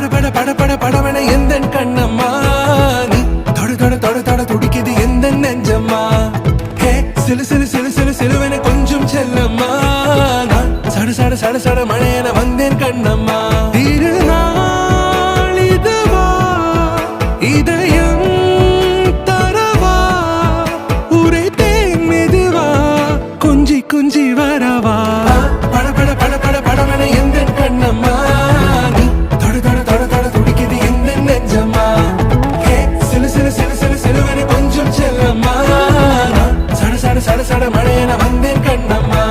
பட பட பட பட படவன எந்த கண்ணம்மா நீ தொட தொட தொட தொட துடிக்குது எந்த நெஞ்சம்மா ஹே சிலு சிலு சிலு சிலு சிலுவன கொஞ்சம் செல்லம்மா நான் சட சட சட சட மழையன வந்தேன் கண்ணம்மா திருநாள் இதுவா இதயம் தரவா உரைத்தேன் மெதுவா கொஞ்சி கொஞ்சி வரவா பட பட பட பட படவன எந்த கண்ணம்மா நீ தொட தொட தொட தொட துடிக்குது எந்த நெஞ்சம்மா ஹே சிலு சிலு சிலு சிலு சிலுவன கொஞ்சம் செல்லம்மா நான் சட சட சட சட மழையன வந்தேன் கண்ணம்மா